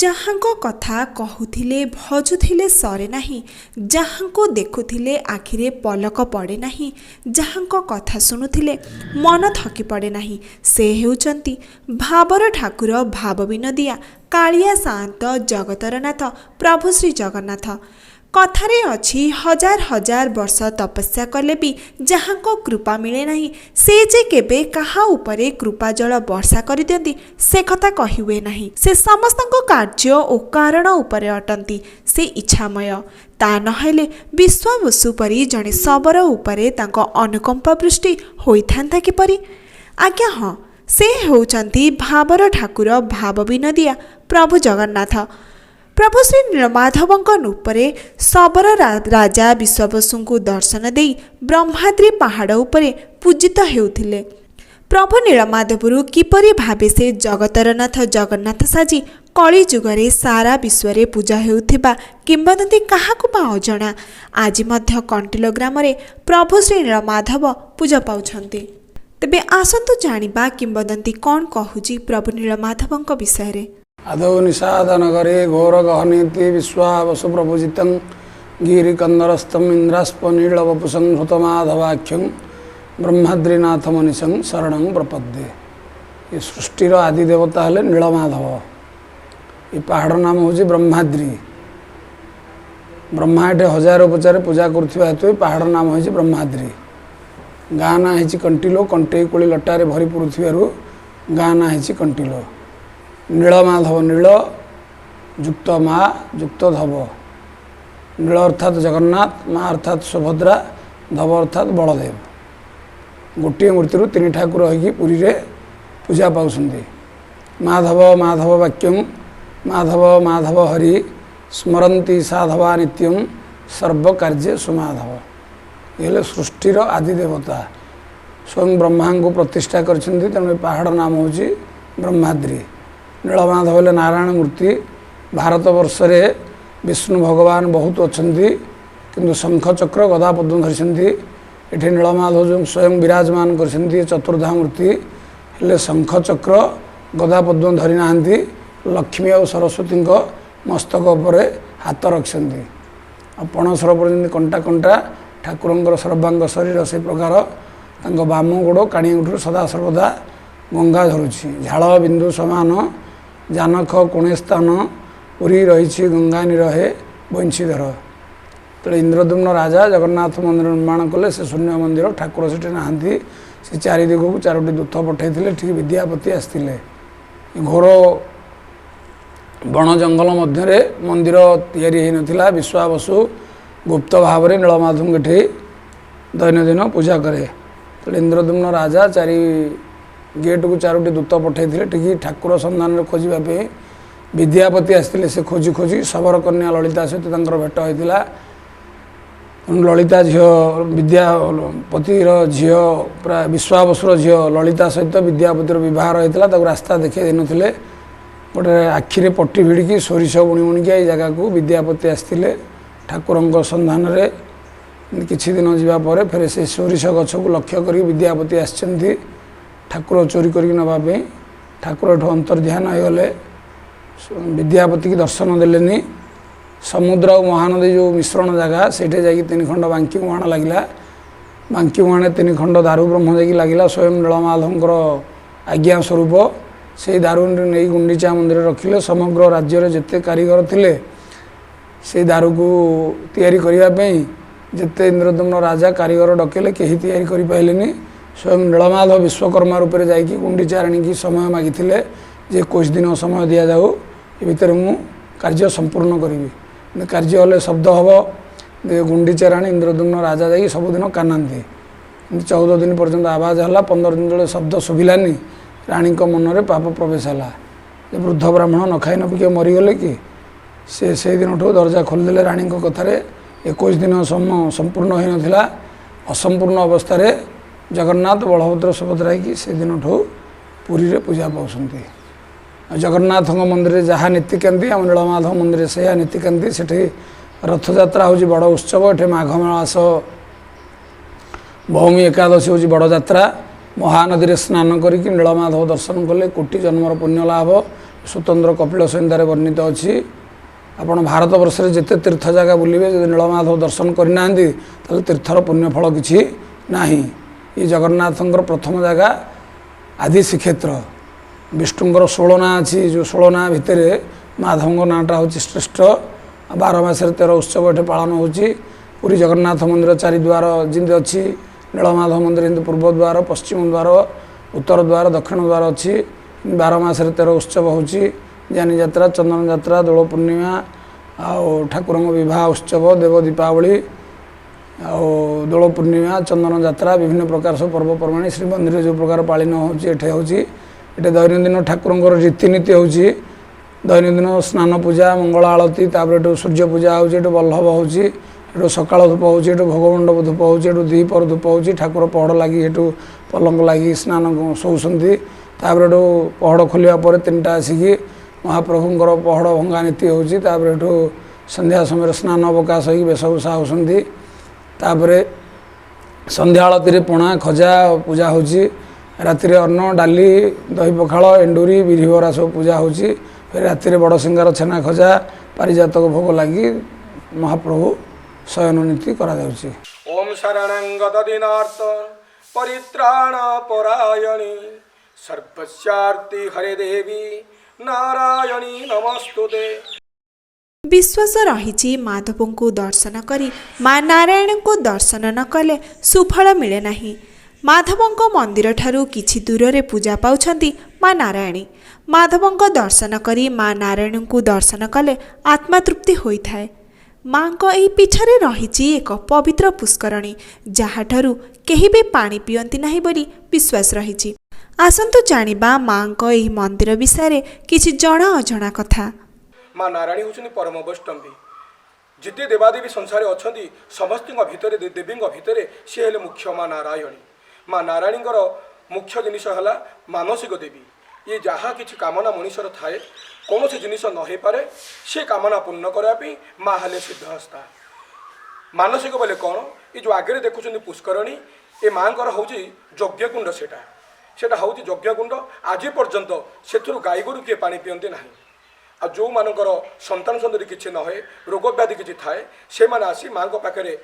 ଯାହାଙ୍କ କଥା କହୁଥିଲେ ଭଜୁଥିଲେ ସରେ ନାହିଁ, ଯାହାଙ୍କୁ ଦେଖୁଥିଲେ ଆଖିରେ ପଲକ ପଡ଼େ ନାହିଁ, ଯାହାଙ୍କ କଥା ଶୁଣୁଥିଲେ ମନ ଥକି ପଡ଼େ ନାହିଁ, ସେ ହେଉଛନ୍ତି ଭାବର ଠାକୁର ଭାବ ବିନୋଦିଆ କାଳିଆ ସାଆନ୍ତ ଜଗତର ନାଥ ପ୍ରଭୁ ଶ୍ରୀ ଜଗନ୍ନାଥ। କଥାରେ ଅଛି ହଜାର ହଜାର ବର୍ଷ ତପସ୍ୟା କଲେ ବି ଯାହାଙ୍କ କୃପା ମିଳେ ନାହିଁ, ସେ ଯେ କେବେ କାହା ଉପରେ କୃପା ଜଳ ବର୍ଷା କରିଦିଅନ୍ତି ସେ କଥା କହିହୁଏ ନାହିଁ। ସେ ସମସ୍ତଙ୍କ କାର୍ଯ୍ୟ ଓ କାରଣ ଉପରେ ଅଟନ୍ତି, ସେ ଇଚ୍ଛାମୟ। ତା ନହେଲେ ବିଶ୍ୱାବସୁ ପରି ଜଣେ ଶବର ଉପରେ ତାଙ୍କ ଅନୁକମ୍ପା ବୃଷ୍ଟି ହୋଇଥାନ୍ତା କିପରି? ଆଜ୍ଞା ହଁ, ସେ ହେଉଛନ୍ତି ଭାବର ଠାକୁର ଭାବ ବିନୋଦିଆ ପ୍ରଭୁ ଜଗନ୍ନାଥ। ପ୍ରଭୁ ଶ୍ରୀ ନୀଳମାଧବଙ୍କ ରୂପରେ ଶବର ରାଜା ବିଶ୍ୱାବସୁଙ୍କୁ ଦର୍ଶନ ଦେଇ ବ୍ରହ୍ମାଦ୍ରି ପାହାଡ଼ ଉପରେ ପୂଜିତ ହେଉଥିଲେ। ପ୍ରଭୁ ନୀଳମାଧବରୁ କିପରି ଭାବେ ସେ ଜଗତର ନାଥ ଜଗନ୍ନାଥ ସାଜି କଳି ଯୁଗରେ ସାରା ବିଶ୍ୱରେ ପୂଜା ହେଉଥିବା କିମ୍ବଦନ୍ତୀ କାହାକୁ ବା ଅଜଣା। ଆଜି ମଧ୍ୟ କଣ୍ଟିଲ ଗ୍ରାମରେ ପ୍ରଭୁ ଶ୍ରୀ ନୀଳମାଧବ ପୂଜା ପାଉଛନ୍ତି। ତେବେ ଆସନ୍ତୁ ଜାଣିବା କିମ୍ବଦନ୍ତୀ କ'ଣ କହୁଛି ପ୍ରଭୁ ନୀଳମାଧବଙ୍କ ବିଷୟରେ। ଆଦୌ ନିଷାଦ ନଗରେ ଘୋର ଗହନୀତି ବିଶ୍ୱାବସୁ ପ୍ରଭୁଜିତଂ ଗିରିକନ୍ଦରସ୍ତଂ ଇନ୍ଦ୍ରାସ୍ପ ନୀଳବପୁଷଂ ହୃତମାଧବାଖ୍ୟଂ ବ୍ରହ୍ମାଦ୍ରିନାଥ ମନୀଷଂ ଶରଣଂ ପ୍ରପଦ୍ୟେ। ଏ ସୃଷ୍ଟିର ଆଦି ଦେବତା ହେଲେ ନୀଳମାଧବ। ଏ ପାହାଡ଼ର ନାମ ହେଉଛି ବ୍ରହ୍ମାଦ୍ରି। ବ୍ରହ୍ମା ଏଠି ହଜାର ଉପଚାରରେ ପୂଜା କରୁଥିବା ହେତୁ ଏ ପାହାଡ଼ର ନାମ ହେଉଛି ବ୍ରହ୍ମାଦ୍ରି। ଗାଁ ନାଁ ହେଇଛି କଣ୍ଟିଲୋ, କଣ୍ଟେଇ କୋଳି ଲଟାରେ ଭରି ପଡ଼ୁଥିବାରୁ ଗାଁ ନାଁ ହେଇଛି କଣ୍ଟିଲୋ। ନୀଳମାଧବ, ନୀଳ ଯୁକ୍ତ ମା ଯୁକ୍ତ ଧବ। ନୀଳ ଅର୍ଥାତ୍ ଜଗନ୍ନାଥ, ମା ଅର୍ଥାତ୍ ସୁଭଦ୍ରା, ଧବ ଅର୍ଥାତ୍ ବଳଦେବ। ଗୋଟିଏ ମୂର୍ତ୍ତିରୁ ତିନି ଠାକୁର ହୋଇକି ପୁରୀରେ ପୂଜା ପାଉଛନ୍ତି। ମାଧବ ମାଧବ ବାକ୍ୟଂ ମାଧବ ମାଧବ ହରି ସ୍ମରନ୍ତି ସାଧବା ନିତ୍ୟଂ ସର୍ବକାର୍ଯ୍ୟ ସୁମାଧବ। ଏ ହେଲେ ସୃଷ୍ଟିର ଆଦି ଦେବତା, ସ୍ୱୟଂ ବ୍ରହ୍ମାଙ୍କୁ ପ୍ରତିଷ୍ଠା କରିଛନ୍ତି, ତେଣୁ ଏ ପାହାଡ଼ ନାମ ହେଉଛି ବ୍ରହ୍ମାଦ୍ରି। ନୀଳମାଧବ ହେଲେ ନାରାୟଣ ମୂର୍ତ୍ତି। ଭାରତ ବର୍ଷରେ ବିଷ୍ଣୁ ଭଗବାନ ବହୁତ ଅଛନ୍ତି, କିନ୍ତୁ ଶଙ୍ଖ ଚକ୍ର ଗଦା ପଦ୍ମ ଧରିଛନ୍ତି। ଏଠି ନୀଳମାଧବ ଯେଉଁ ସ୍ୱୟଂ ବିରାଜମାନ କରିଛନ୍ତି ଚତୁର୍ଦ୍ଧା ମୂର୍ତ୍ତି, ହେଲେ ଶଙ୍ଖ ଚକ୍ର ଗଦା ପଦ୍ମ ଧରି ନାହାନ୍ତି। ଲକ୍ଷ୍ମୀ ଆଉ ସରସ୍ୱତୀଙ୍କ ମସ୍ତକ ଉପରେ ହାତ ରଖିଛନ୍ତି। ଆଉ ପଣସର ଉପରେ ଯେମିତି କଣ୍ଟା କଣ୍ଟା ଠାକୁରଙ୍କର ସର୍ବାଙ୍ଗ ଶରୀର ସେ ପ୍ରକାର ତାଙ୍କ ବାମ ଗୋଡ଼ କାଣିଗୁଠରୁ ସଦାସର୍ବଦା ଗଙ୍ଗା ଧରୁଛି। ଝାଳ ବିନ୍ଦୁ ସମାନ ଜାନକ କୋଣେ ସ୍ଥାନ ପୁରୀ ରହିଛି ଗଙ୍ଗା ନିରହେ ବଂଶୀଧର। ତେଣୁ ଇନ୍ଦ୍ରଦ୍ୟୁମ୍ନ ରାଜା ଜଗନ୍ନାଥ ମନ୍ଦିର ନିର୍ମାଣ କଲେ। ସେ ଶୂନ୍ୟ ମନ୍ଦିର, ଠାକୁର ସେଠି ନାହାନ୍ତି। ସେ ଚାରି ଦିଗକୁ ଚାରୋଟି ଦୂତ ପଠାଇଥିଲେ। ଠିକ୍ ବିଦ୍ୟାପତି ଆସିଥିଲେ। ଘୋର ବଣ ଜଙ୍ଗଲ ମଧ୍ୟରେ ମନ୍ଦିର ତିଆରି ହୋଇନଥିଲା। ବିଶ୍ୱାବସୁ ଗୁପ୍ତ ଭାବରେ ନୀଳମାଧବଙ୍କୁ ଏଠି ଦୈନନ୍ଦିନ ପୂଜା କରେ। ତେଣୁ ଇନ୍ଦ୍ରଦ୍ୟୁମ୍ନ ରାଜା ଚାରି ଗେଟ୍କୁ ଚାରୋଟି ଦୂତ ପଠାଇଥିଲେ ଠିକ୍ ଠାକୁର ସନ୍ଧାନରେ ଖୋଜିବା ପାଇଁ। ବିଦ୍ୟାପତି ଆସିଥିଲେ। ସେ ଖୋଜି ଖୋଜି ଶବର କନ୍ୟା ଲଳିତା ସହିତ ତାଙ୍କର ଭେଟ ହୋଇଥିଲା। ଲଳିତା ଝିଅ ବିଦ୍ୟାପତିର ଝିଅ ପୁରା ବିଶ୍ୱାବସୁର ଝିଅ ଲଳିତା ସହିତ ବିଦ୍ୟାପତିର ବିବାହ ହୋଇଥିଲା। ତାକୁ ରାସ୍ତା ଦେଖାଇ ଦେଇନଥିଲେ। ଗୋଟେ ଆଖିରେ ପଟି ଭିଡ଼ିକି ସୋରିଷ ବୁଣି ବୁଣିକି ଏଇ ଜାଗାକୁ ବିଦ୍ୟାପତି ଆସିଥିଲେ ଠାକୁରଙ୍କ ସନ୍ଧାନରେ। କିଛି ଦିନ ଯିବା ପରେ ଫେରେ ସେ ସୋରିଷ ଗଛକୁ ଲକ୍ଷ୍ୟ କରି ବିଦ୍ୟାପତି ଆସିଛନ୍ତି ଠାକୁର ଚୋରି କରିକି ନେବା ପାଇଁ। ଠାକୁର ଏଠୁ ଅନ୍ତର୍ଧ୍ୟାନ ହୋଇଗଲେ। ବିଦ୍ୟାପତିକି ଦର୍ଶନ ଦେଲେନି। ସମୁଦ୍ର ଆଉ ମହାନଦୀ ଯେଉଁ ମିଶ୍ରଣ ଜାଗା, ସେଇଠି ଯାଇକି ତିନି ଖଣ୍ଡ ବାଙ୍କି ମୁହାଣ ଲାଗିଲା। ବାଙ୍କି ମୁହାଣେ ତିନି ଖଣ୍ଡ ଦାରୁ ବ୍ରହ୍ମ ଯାଇକି ଲାଗିଲା। ସ୍ୱୟଂ ନୀଳମାଧବଙ୍କର ଆଜ୍ଞା ସ୍ୱରୂପ ସେଇ ଦାରୁକୁ ନେଇ ଗୁଣ୍ଡିଚା ମନ୍ଦିରରେ ରଖିଲେ। ସମଗ୍ର ରାଜ୍ୟରେ ଯେତେ କାରିଗର ଥିଲେ ସେଇ ଦାରୁକୁ ତିଆରି କରିବା ପାଇଁ ଯେତେ ଇନ୍ଦ୍ରଦ୍ୟୁମ୍ନ ରାଜା କାରିଗର ଡକେଇଲେ କେହି ତିଆରି କରିପାରିଲେନି। ସ୍ୱୟଂ ନୀଳମାଧବ ବିଶ୍ୱକର୍ମା ରୂପରେ ଯାଇକି ଗୁଣ୍ଡିଚାରାଣୀକି ସମୟ ମାଗିଥିଲେ ଯେ 21 ଦିନ ସମୟ ଦିଆଯାଉ, ଏ ଭିତରେ ମୁଁ କାର୍ଯ୍ୟ ସମ୍ପୂର୍ଣ୍ଣ କରିବି। କାର୍ଯ୍ୟ ହେଲେ ଶବ୍ଦ ହେବ। ଗୁଣ୍ଡିଚାରାଣୀ ଇନ୍ଦ୍ରଦ୍ୟୁମ୍ନ ରାଜା ଯାଇକି ସବୁଦିନ କାନାନ୍ତି। 14 ଦିନ ପର୍ଯ୍ୟନ୍ତ ଆବାଜ ହେଲା। 15 ଦିନ ତଳେ ଶବ୍ଦ ଶୁଭିଲାନି। ରାଣୀଙ୍କ ମନରେ ପାପ ପ୍ରବେଶ ହେଲା ଯେ ବୃଦ୍ଧ ବ୍ରାହ୍ମଣ ନ ଖାଇ ନ ପିଇ ମରିଗଲେ କି। ସେ ସେଇଦିନଠୁ ଦରଜା ଖୋଲିଦେଲେ ରାଣୀଙ୍କ କଥାରେ। 21 ଦିନ ସମ୍ପୂର୍ଣ୍ଣ ହୋଇନଥିଲା। ଅସମ୍ପୂର୍ଣ୍ଣ ଅବସ୍ଥାରେ ଜଗନ୍ନାଥ ବଳଭଦ୍ର ସୁଭଦ୍ରା ହେଇକି ସେଦିନଠୁ ପୁରୀରେ ପୂଜା ପାଉଛନ୍ତି। ଜଗନ୍ନାଥଙ୍କ ମନ୍ଦିରରେ ଯାହା ନୀତିକାନ୍ତି ଆମ ନୀଳମାଧବ ମନ୍ଦିରରେ ସେୟା ନୀତିକାନ୍ତି। ସେଠି ରଥଯାତ୍ରା ହେଉଛି ବଡ଼ ଉତ୍ସବ। ଏଠି ମାଘ ମାସ ଭୌମୀ ଏକାଦଶୀ ହେଉଛି ବଡ଼ ଯାତ୍ରା। ମହାନଦୀରେ ସ୍ନାନ କରିକି ନୀଳମାଧବ ଦର୍ଶନ କଲେ କୋଟି ଜନ୍ମର ପୁଣ୍ୟ ଲାଭ। स्वतंत्र कपिल संहितार वर्णित अच्छी आपण भारत वर्ष में जिते तीर्थ जगह बुलिबे जब नीलमाधव दर्शन करना ताले तीर्थर पुण्यफल किसी ना ये जगन्नाथंकर प्रथम जगह आदि श्रीक्षेत्र विष्णुंर 16 ना अच्छी जो 16 ना भितर माधव नाटा हूँ श्रेष्ठ 12 मासरे 13 उत्सव ये पालन होची पुरी जगन्नाथ मंदिर चारिद्वार जिंद अच्छी नीलमाधव मंदिर जमी पूर्व द्वार पश्चिम द्वार उत्तर द्वार दक्षिण द्वार अच्छी 12 मासरे 13 उत्सव होची जानी यात्रा चंदन यात्रा दोल पूर्णिमा ठाकुर विवाह उत्सव देव दीपावली दोल पूर्णिमा चंदन यात्रा विभिन्न प्रकार सब पर्वपर्वाणी श्री मंदिर जो प्रकार पालन होची दैनंदिन ठाकुर रीतिनीति होची दैनंदिन स्नान पूजा मंगल आलती सूर्य पूजा होची बल्लभ होची सकाल धूप होची भोगमंडप धूप होची द्विपर धूप होची ठाकुर पहड़ लगी पलंग लगी स्नान शोचती पहड़ खोलिया पर 3टा आसिकी महाप्रभुंर पहड़ भंगा नीति होची संध्या समय स्नान अवकाश हो वेशभूषा होती संध्या आलती पणा खजा पूजा होची राति अन्न डाली दही पखाल एंडुरी बिरीबरा सब पूजा होची फिर राति बड़ सिंगार छेना खजा पारिजातक भोग लगी महाप्रभु शयन नीति करा जाउची। ओम शरणंगत दिनार्थ परित्राण परायणी सर्वस्यार्ति हरे देवी नारायणी नमस्तुते। विश्वास रही माधव को दर्शन करी माँ नारायण को दर्शन न कले सुफल मिले नहीं। माधवंक मंदिर ठारू किछि दूर रे पूजा पाउछंती माँ नारायणी। माधवंक दर्शन करी माँ नारायण को दर्शन कले आत्मा तृप्ति होइथाय। माँ को एही पीछे रही एक पवित्र पुष्करणी जहाँठारू केही भी पानी पियंती नहीं बोली विश्वास रही। आसंतु जानिबा माँ को एही मंदिर विषय किछि जणा अजणा कथा। माँ नारायणी होचनी परम वैष्णवी जिते देवादेवी संसार अच्छा समस्त भितर देवी भितर सी हेले मुख्य माँ नारायणी। माँ नारायणींर मुख्य जिनिस है मानसिक देवी। ये जहाँ किसी कामना मनुष्यर थाए कौन सी जिनिस न हो पारे से कामना पूर्ण करने माँ हेले सिद्धहस्ता। मानसिक बोले कौन ये जो आगे देखुं पुष्करणी ये माँ हूँ यज्ञकुंड सेटा हूँ यज्ञकुंड आज पर्यंत से गाई गोरु किए पा पीती ना आ जो मानकर संतान सन्तति किसी न हुए रोग व्याधि किसी थाए से मैंने आसी माँ पाखे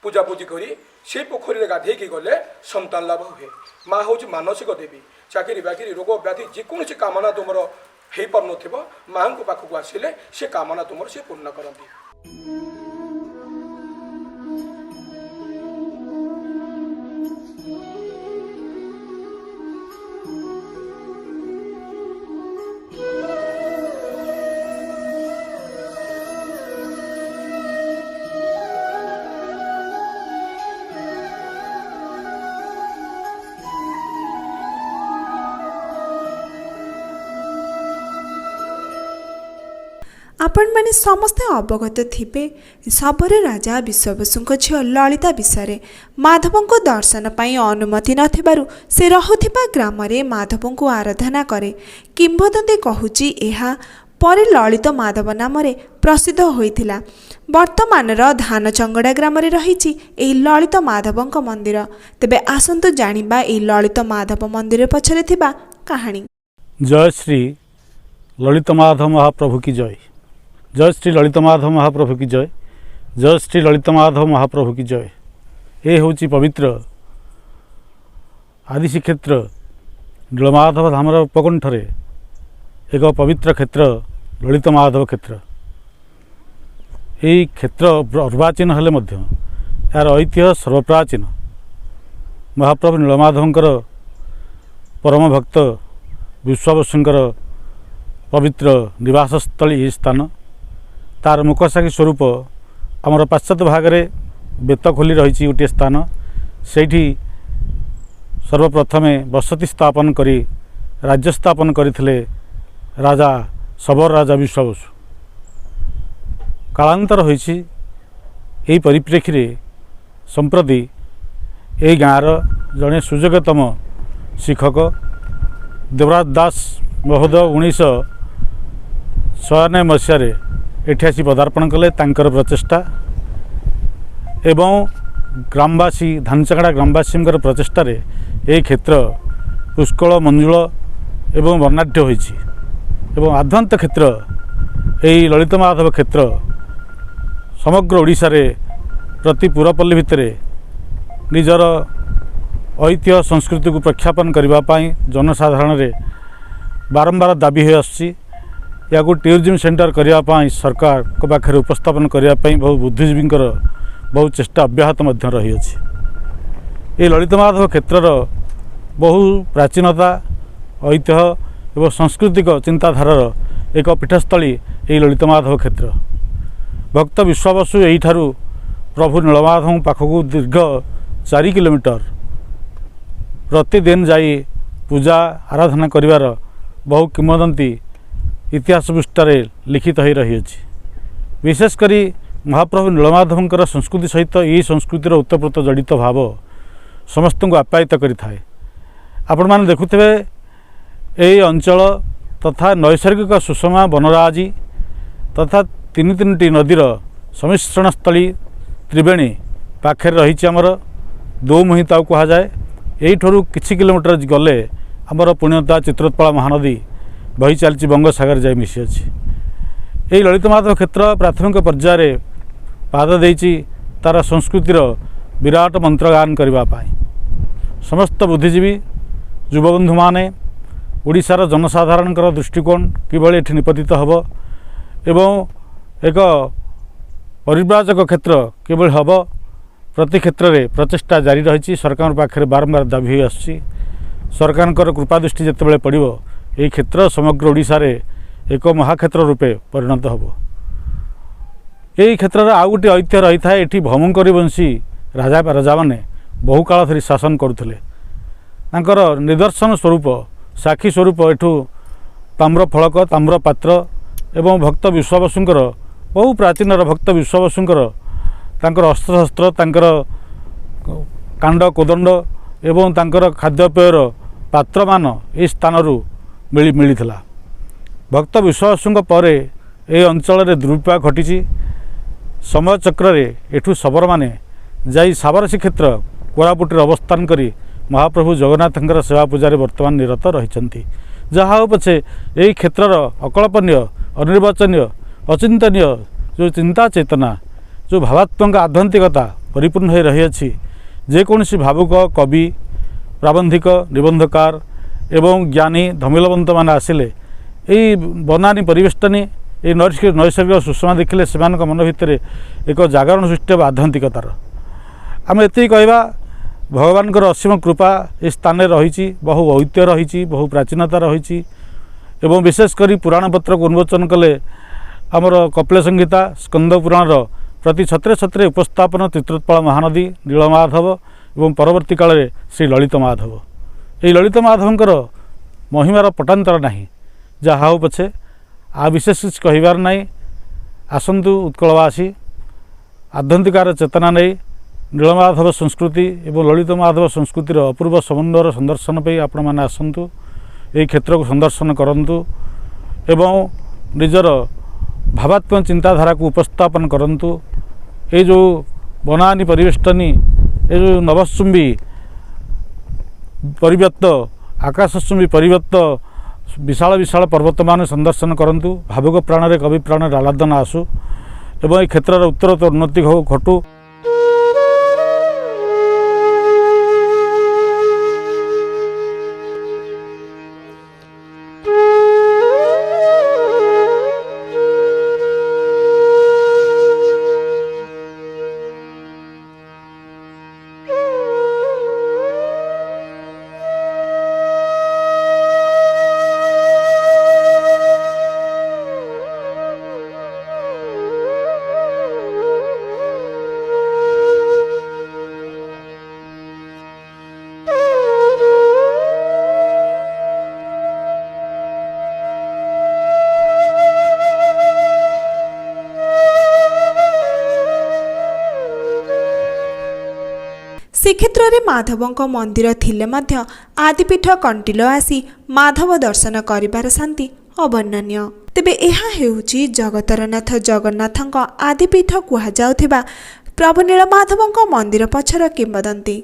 पूजा पूजी करी से पोखरी गाधे गले संतान लाभ हुए। माँ हूँ मानसिक देवी चाकरी बाकरी रोग व्याधि जेकोसी कामना तुम हो पार न माँ पाखक आसिले से कामना तुम से पूर्ण करती। आपण मैंने समस्ते अवगत थिबे सबरे राजा विश्ववसुंक झियो ललिता विषय माधवों को दर्शन पाई अनुमति नथिबारु से रहुथिबा ग्राम रे माधवों को आराधना करे। किंवदंती कहूची एहा परे ललित माधव नाम रे प्रसिद्ध होइथिला। वर्तमान धान चंगड़ा ग्राम रे रहिछि एही ललित माधवों मंदिर। तेबे आसंतु जानिबा एही ललित माधव मंदिर पछरे थिबा कहानी। जय श्री ललित माधव महाप्रभु की जय। जय श्री ललित माधव महाप्रभु की जय। जय श्री ललित माधव महाप्रभु की जय। ये हूँ पवित्र आदि श्रीक्षेत्र नीलमाधव धामर उपकंठरे एक पवित्र क्षेत्र ललित माधव क्षेत्र। यही क्षेत्र अर्वाचीन हेले मध्य यार ऐतिह्य सर्वप्राचीन। महाप्रभु नीलमाधवंकर परम भक्त विश्वावसुंकर पवित्र निवासस्थली यही स्थान। तार मुखसाक्षी स्वरूप आमर पाश्चात्य भागरे बेत खोली रही गोटे स्थान। सेठी सर्वप्रथमे बसति स्थापन करी राज्य स्थापन करथिले राजा शबर राजा विश्वावसु। कालांतर होइछि एही परिप्रेक्षी रे संप्रति एही गाँर जड़े सुयोग्यतम शिक्षक देवराज दास महोदय 1996 मसीह एठी आसी पदार्पण कले। तांकर प्रचेष्टा एवं ग्रामवासी धानचकड़ा ग्रामवासी प्रचेष्टा ये क्षेत्र पुष्कल मंजुल एवं वर्णाढ्य होइछि एवं आद्यंत क्षेत्र यही ललित माधव क्षेत्र समग्र ओडिशा रे प्रति पुरपल्ली भितर निजर ऐतिह्य संस्कृति को प्रख्यापन करने जनसाधारण रे बारंबार दाबी हो आसी या टूरिज्म सेंटर करने सरकार को पाखे उपस्थापन करने बहुत बुद्धिजीवी बहुत चेष्टा अब्याहत रही अछि। ये ललित माधव क्षेत्रर बहु प्राचीनता ऐतिह्य एवं सांस्कृतिक चिंताधारार एक पीठस्थली ये ललित माधव क्षेत्र। भक्त विश्वावसु यही प्रभु नीलमाधव पाखक दीर्घ 4 किलोमीटर प्रतिदिन जाई पूजा आराधना करिवार बहु किंवदंती इतिहास पृष्ठार लिखित हो रही अछि। विशेषकर महाप्रभु नीलमाधवंकर संस्कृति सहित यही संस्कृतिर उत्तप्रोत जड़ित भाव समस्त को आप्यायित करिथाए। आपण माने देखुथिबे यही अंचल तथा नैसर्गिक सुषमा वनराजी तथा तीन नदीर सम्मिश्रण स्थली त्रिवेणी पाखे रही आमर दोमुही ताऊ कह जाए। यही किछि किलोमीटर गले आमर पुण्यता चित्रोत्पला महानदी बही चलती बंगोसागर जाए मिशी अच्छी। यही ललित माधव क्षेत्र प्राथमिक पर्यायर पाद देइछि तार संस्कृतिर विराट मंत्रगान करने समस्त बुद्धिजीवी युवबंधु माने ओडिशार जनसाधारण दृष्टिकोण किभली एठी निपतित हब एवं एक परिव्राजक क्षेत्र किभली हब प्रति क्षेत्र में प्रचेषा जारी रही। सरकार पाखे बारंबार दाबी हो आसी सरकार कृपादृष्टि जितेबाला पड़ो यही क्षेत्र समग्र ओडिशा रे एक महाक्षेत्र रूपे परिणत हब। यही क्षेत्र आउ गोटे ऐतिह्य रही था। ये भौमकरी वंशी राजा माने बहु काल धरी शासन करुले। निदर्शन स्वरूप साक्षी स्वरूप एठू ताम्र फलक ताम्र पात्र एवं भक्त विश्वावसुंकर बहु प्राचीन भक्त विश्वावसुंकर तांकर अस्त्रशस्त्र तांकर कांड कोदंड एवं तांकर खाद्यपेयर पात्रमान ए स्थानरू मिलिथिला। भक्त विश्वावसुंक परे ए अंचल दुर्विपाक घटी समय चक्र एठू शबर माने जाई साबरसी क्षेत्र कोरापुट अवस्थान करी महाप्रभु जगन्नाथंकर सेवा पूजा वर्तमान निरत रही। जहाँ पछे यही क्षेत्रर अकल्पनीय अनिर्वचनीय अचिंतनीय जो चिंता चेतना जो भावात्मक आध्यात्मिकता परिपूर्ण हो रही अच्छी जेकोसी भावुक कवि प्राबंधिक निबंधकार एवं ज्ञानी धमिलवंत मान आसिले यही बनानी परिवेष्टनी ये नैसर्गिक सुषमा देखिले से मन भितर एक जागरण सृष्टि हो आध्यात्मिकतार। आम एति कहवा भगवान असीम कृपा ए स्थान रही बहु ऐतिह्य रही बहु प्राचीनता रही एवं विशेषकर पुराण पत्र को उन्मोचन कले आमर कपिल संहिता स्कंद पुराण प्रति छत्रे छत्रे उपस्थापन चित्रोत्पला महानदी नीलमाधव एवं परवर्ती काल में श्री ललित माधव। ये ललित माधवंकर महिमार पटांतर नहीं जहाँ हो पछे आ विशेष किसी कहबार नहीं। आसतु उत्कलवासी आध्यात्मिकार चेतना नहीं नीलमाधव संस्कृति एवं ललित माधव संस्कृतिर अपूर्व समन्वयर संदर्शन पे आपण मैंने आसतु यही क्षेत्र को संदर्शन करंतु एवं निजर भावात्मक चिंताधारा को उपस्थापन करंतु। ये जो बनानी परिवेष्टनी ये जो नवचुंबी परिव्यक्त आकाशचुंबी परिव्यक्त विशाल विशाल पर्वत मान संदर्शन करंतु। भावुक प्राण रे कवि प्राण आलादन आसु एवं क्षेत्र उत्तरोत्तर उन्नति घटू। श्रीक्षेत्र में माधवंक मंदिर थिले मध्य आदिपीठ कंटिलो आसी माधव दर्शन करिबार शांति अवर्णनीय। तेबे एहा हेउची जगतरनाथ जगन्नाथंक आदिपीठ कुहा जाउथिबा प्रभु नीलमाधवंक मंदिर पछर किंवदंती।